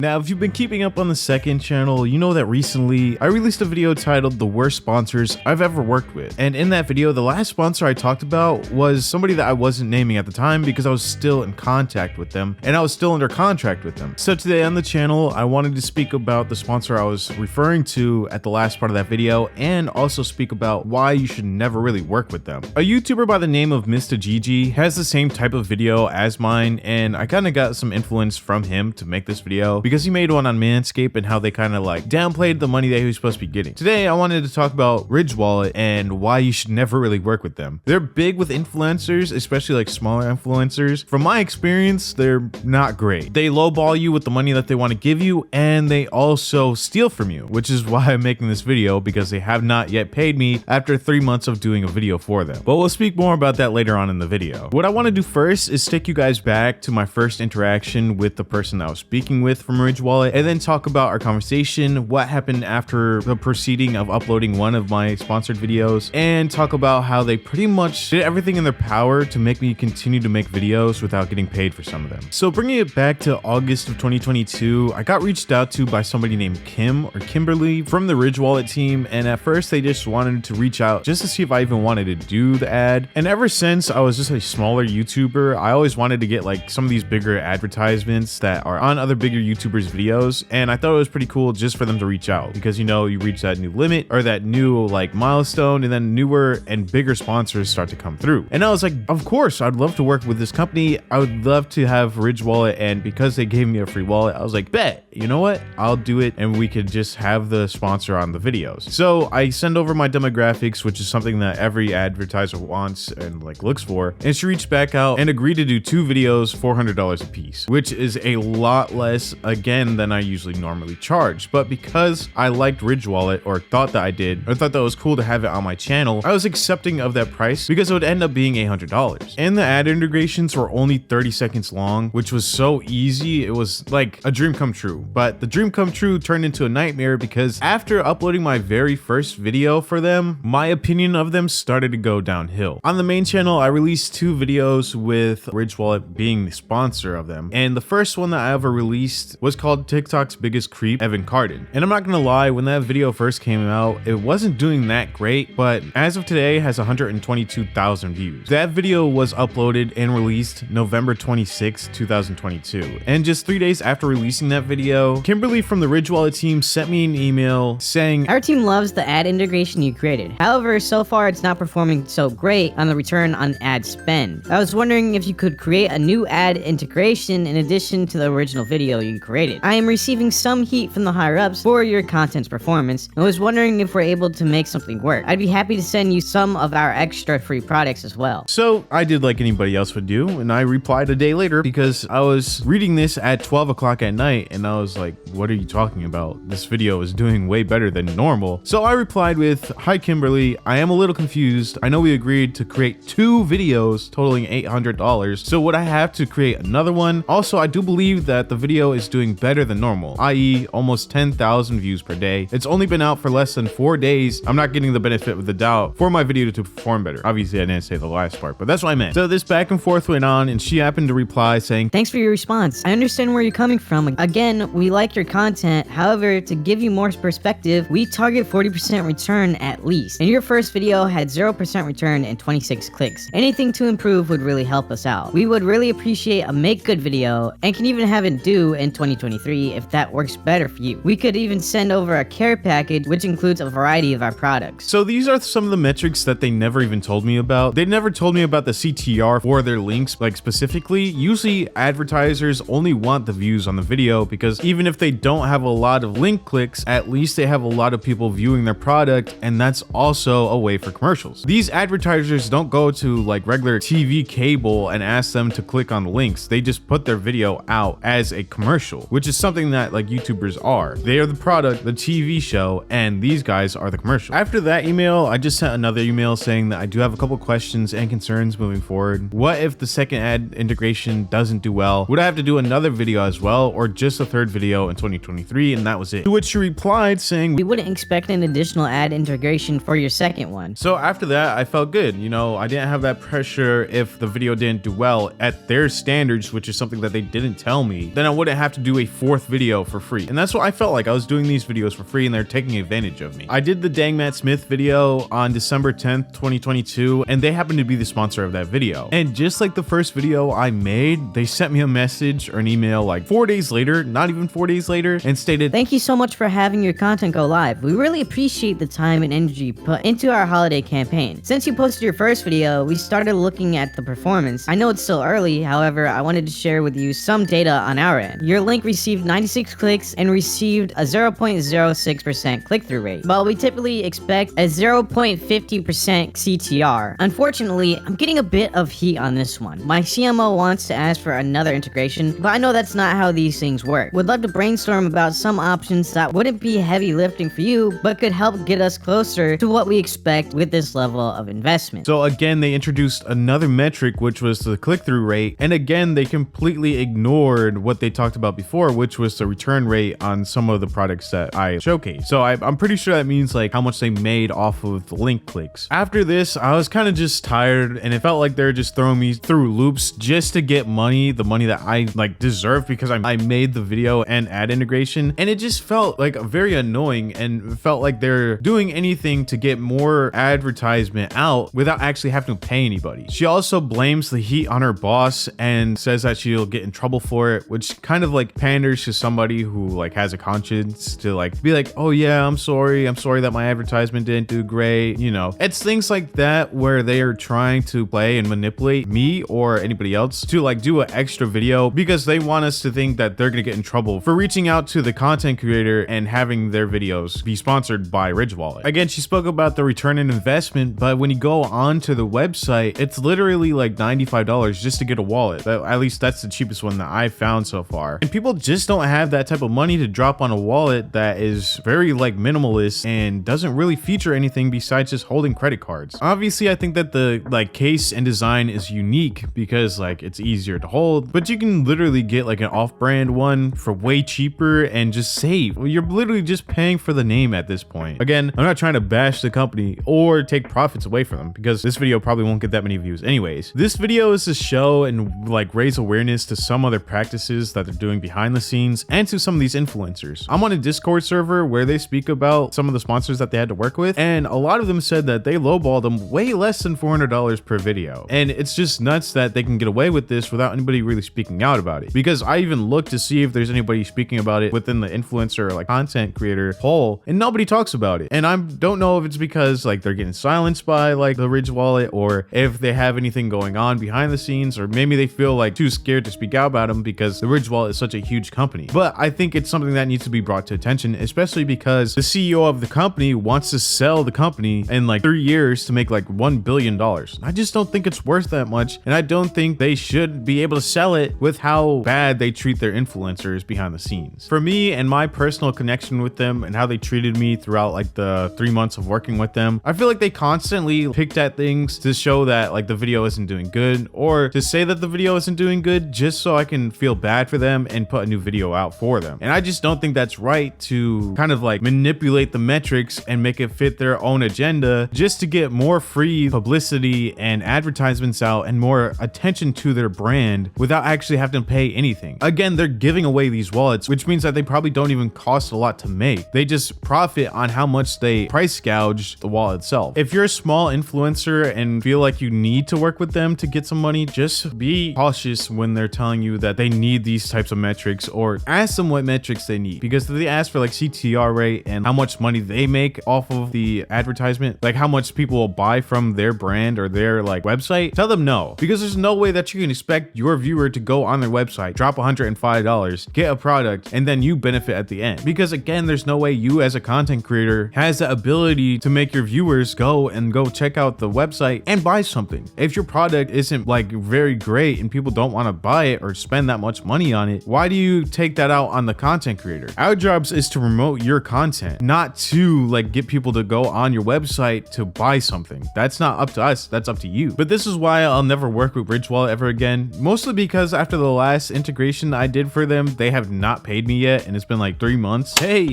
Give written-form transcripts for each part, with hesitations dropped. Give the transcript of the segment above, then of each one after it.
Now, if you've been keeping up on the second channel, you know that recently I released a video titled The Worst Sponsors I've Ever Worked With. And in that video, the last sponsor I talked about was somebody that I wasn't naming at the time because I was still in contact with them and I was still under contract with them. So today on the channel, I wanted to speak about the sponsor I was referring to at the last part of that video and also speak about why you should never really work with them. A YouTuber by the name of Mr. Gigi has the same type of video as mine, and I kind of got some influence from him to make this video because he made one on Manscaped and how they kind of like downplayed the money that he was supposed to be getting. Today, I wanted to talk about Ridge Wallet and why you should never really work with them. They're big with influencers, especially like smaller influencers. From my experience, they're not great. They lowball you with the money that they want to give you, and they also steal from you, which is why I'm making this video, because they have not yet paid me after 3 months of doing a video for them. But we'll speak more about that later on in the video. What I want to do first is take you guys back to my first interaction with the person that I was speaking with from Ridge Wallet, and then talk about our conversation, what happened after the proceeding of uploading one of my sponsored videos, and talk about how they pretty much did everything in their power to make me continue to make videos without getting paid for some of them. So bringing it back to August of 2022, I got reached out to by somebody named Kim or Kimberly from the Ridge Wallet team, and at first they just wanted to reach out just to see if I even wanted to do the ad. And ever since I was just a smaller YouTuber, I always wanted to get like some of these bigger advertisements that are on other bigger YouTubers' videos, and I thought it was pretty cool just for them to reach out, because you know, you reach that new limit or that new like milestone, and then newer and bigger sponsors start to come through. And I was like, of course I'd love to work with this company. I would love to have Ridge Wallet, and because they gave me a free wallet, I was like, bet, you know what, I'll do it, and we could just have the sponsor on the videos. So I send over my demographics, which is something that every advertiser wants and like looks for, and she reached back out and agreed to do 2 videos, $400 a piece, which is a lot less again than I usually normally charge. But because I liked Ridge Wallet, or thought that I did, or thought that it was cool to have it on my channel, I was accepting of that price because it would end up being $800. And the ad integrations were only 30 seconds long, which was so easy. It was like a dream come true. But the dream come true turned into a nightmare, because after uploading my very first video for them, my opinion of them started to go downhill. On the main channel, I released 2 videos with Ridge Wallet being the sponsor of them, and the first one that I ever released was called TikTok's Biggest Creep, Evan Cardin. And I'm not gonna lie, when that video first came out, it wasn't doing that great, but as of today has 122,000 views. That video was uploaded and released November 26, 2022. And just 3 days after releasing that video, Kimberly from the Ridge Wallet team sent me an email saying, "Our team loves the ad integration you created. However, so far it's not performing so great on the return on ad spend. I was wondering if you could create a new ad integration in addition to the original video you created. I am receiving some heat from the higher ups for your content's performance, and was wondering if we're able to make something work. I'd be happy to send you some of our extra free products as well." So I did like anybody else would do, and I replied a day later, because I was reading this at 12 o'clock at night, and I was like, what are you talking about? This video is doing way better than normal. So I replied with, "Hi Kimberly, I am a little confused. I know we agreed to create 2 videos totaling $800, so would I have to create another one? Also, I do believe that the video is doing better than normal, i.e. almost 10,000 views per day. It's only been out for less than 4 days. I'm not getting the benefit of the doubt for my video to perform better." Obviously I didn't say the last part, but that's what I meant. So this back and forth went on, and she happened to reply saying, "Thanks for your response. I understand where you're coming from. Again, we like your content. However, to give you more perspective, we target 40% return at least. And your first video had 0% return and 26 clicks. Anything to improve would really help us out. We would really appreciate a make good video, and can even have it due in 2023 if that works better for you. We could even send over a care package, which includes a variety of our products." So these are some of the metrics that they never even told me about. They never told me about the CTR for their links, like specifically. Usually advertisers only want the views on the video, because even if they don't have a lot of link clicks, at least they have a lot of people viewing their product, and that's also a way for commercials. These advertisers don't go to like regular TV cable and ask them to click on the links. They just put their video out as a commercial, which is something that like YouTubers are. They are the product, the TV show, and these guys are the commercial. After that email, I just sent another email saying that I do have a couple questions and concerns moving forward. What if the second ad integration doesn't do well? Would I have to do another video as well, or just a third video in 2023? And that was it. To which she replied saying, "We wouldn't expect an additional ad integration for your second one." So after that, I felt good. You know, I didn't have that pressure if the video didn't do well at their standards, which is something that they didn't tell me. Then I wouldn't have to do a 4th video for free. And that's what I felt like. I was doing these videos for free and they're taking advantage of me. I did the Dang Matt Smith video on December 10th, 2022, and they happened to be the sponsor of that video. And just like the first video I made, they sent me a message or an email like 4 days later, not even 4 days later, and stated, "Thank you so much for having your content go live. We really appreciate the time and energy put into our holiday campaign. Since you posted your first video, we started looking at the performance. I know it's still early, however, I wanted to share with you some data on our end. Your link received 96 clicks and received a 0.06% click-through rate, while we typically expect a 0.50% CTR. Unfortunately, I'm getting a bit of heat on this one. My CMO wants to ask for another integration, but I know that's not how these things work. Would love to brainstorm about some options that wouldn't be heavy lifting for you, but could help get us closer to what we expect with this level of investment." So again, they introduced another metric, which was the click-through rate. And again, they completely ignored what they talked about before, which was the return rate on some of the products that I showcased. So I'm pretty sure that means like how much they made off of the link clicks. After this, I was kind of just tired and it felt like they're just throwing me through loops just to get money, the money that I like deserve because I made the video and ad integration. And it just felt like very annoying and felt like they're doing anything to get more advertisement out without actually having to pay anybody. She also blames the heat on her boss and says that she'll get in trouble for it, which kind of like panders to somebody who like has a conscience to like be like, "Oh yeah, I'm sorry that my advertisement didn't do great." You know, it's things like that where they are trying to play and manipulate me or anybody else to like do an extra video because they want us to think that they're gonna get in trouble for reaching out to the content creator and having their videos be sponsored by Ridge Wallet. Again, she spoke about the return on investment, but when you go onto the website, it's literally like $95 just to get a wallet. At least that's the cheapest one that I've found so far. And people just don't have that type of money to drop on a wallet that is very like minimalist and doesn't really feature anything besides just holding credit cards. Obviously, I think that the like case and design is unique because like it's easier to hold, but you can literally get like an off-brand one for way cheaper and just save. Well, you're literally just paying for the name at this point. Again, I'm not trying to bash the company or take profits away from them because this video probably won't get that many views anyways. This video is to show and like raise awareness to some other practices that they're doing behind the scenes and to some of these influencers. I'm on a Discord server where they speak about some of the sponsors that they had to work with, and a lot of them said that they lowballed them way less than $400 per video. And it's just nuts that they can get away with this without anybody really speaking out about it, because I even looked to see if there's anybody speaking about it within the influencer or like content creator poll, and nobody talks about it. And I don't know if it's because like they're getting silenced by like the Ridge Wallet, or if they have anything going on behind the scenes, or maybe they feel like too scared to speak out about them because the Ridge Wallet is such a huge company. But I think it's something that needs to be brought to attention, especially because the CEO of the company wants to sell the company in like 3 years to make like $1 billion. I just don't think it's worth that much, and I don't think they should be able to sell it with how bad they treat their influencers behind the scenes. For me and my personal connection with them and how they treated me throughout like the 3 months of working with them, I feel like they constantly picked at things to show that like the video isn't doing good, or to say that the video isn't doing good just so I can feel bad for them and put a new video out for them. And I just don't think that's right to kind of like manipulate the metrics and make it fit their own agenda just to get more free publicity and advertisements out and more attention to their brand without actually having to pay anything. Again, they're giving away these wallets, which means that they probably don't even cost a lot to make. They just profit on how much they price gouge the wallet itself. If you're a small influencer and feel like you need to work with them to get some money, just be cautious when they're telling you that they need these types of metrics, or ask them what metrics they need. Because if they ask for like CTR rate and how much money they make off of the advertisement, like how much people will buy from their brand or their like website, tell them no. Because there's no way that you can expect your viewer to go on their website, drop $105, get a product, and then you benefit at the end. Because again, there's no way you as a content creator has the ability to make your viewers go check out the website and buy something. If your product isn't like very great and people don't want to buy it or spend that much money on it, why do you take that out on the content creator? Our jobs is to promote your content, not to like get people to go on your website to buy something. That's not up to us, that's up to you. But this is why I'll never work with Ridge Wallet ever again, mostly because after the last integration I did for them, they have not paid me yet, and it's been like 3 months. Hey,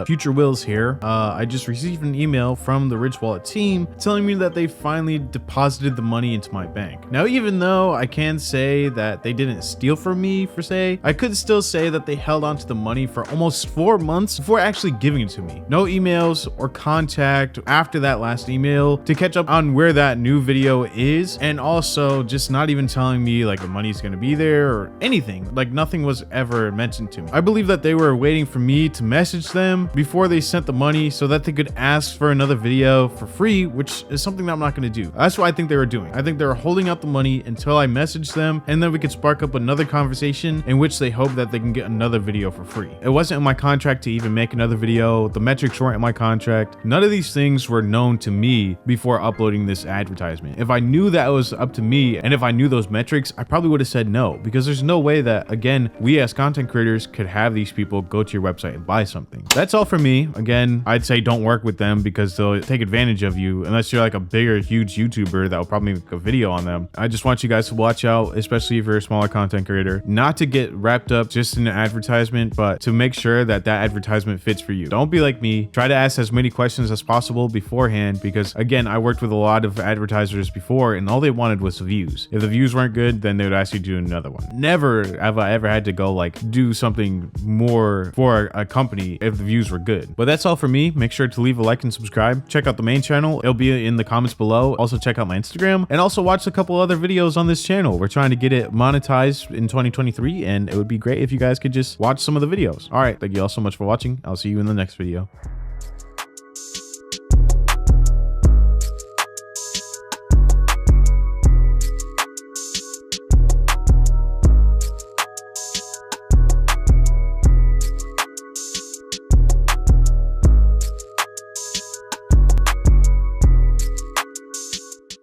Future Will's here. I just received an email from the Ridge Wallet team telling me that they finally deposited the money into my bank. Now, even though I can say that they didn't steal from me per se, I could still say that they held on to the money for almost 4 months before actually giving it to me. No emails or contact after that last email to catch up on where that new video is, and also just not even telling me like the money's gonna be there or anything. Like nothing was ever mentioned to me. I believe that they were waiting for me to message them before they sent the money so that they could ask for another video for free, which is something that I'm not gonna do. That's what I think they were doing. I think they were holding out the money until I messaged them, and then we could spark up another conversation in which they hope that they can get another video for free. It wasn't in my contract to even make another video. The metrics weren't in my contract. None of these things were known to me before uploading this advertisement. If I knew that it was up to me, and if I knew those metrics, I probably would have said no, because there's no way that, again, we as content creators could have these people go to your website and buy something. That's all for me. Again, I'd say don't work with them because they'll take advantage of you unless you're like a bigger, huge YouTuber that will probably make a video on them. I just want you guys to watch out, especially if you're a smaller content creator, not to get wrapped up just in an advertisement, but to make sure that that advertisement fits for you. Don't be like me. Try to ask as many questions as possible beforehand, because again, I worked with a lot of advertisers before and all they wanted was views. If the views weren't good, then they would ask you to do another one. Never have I ever had to go like do something more for a company if the views were good. But that's all for me. Make sure to leave a like and subscribe. Check out the main channel. It'll be in the comments below. Also check out my Instagram and also watch a couple other videos on this channel. We're trying to get it monetized in 2023, and it would be great if you guys could just watch some of the videos. All right, thank you all so much for watching. I'll see you in the next video.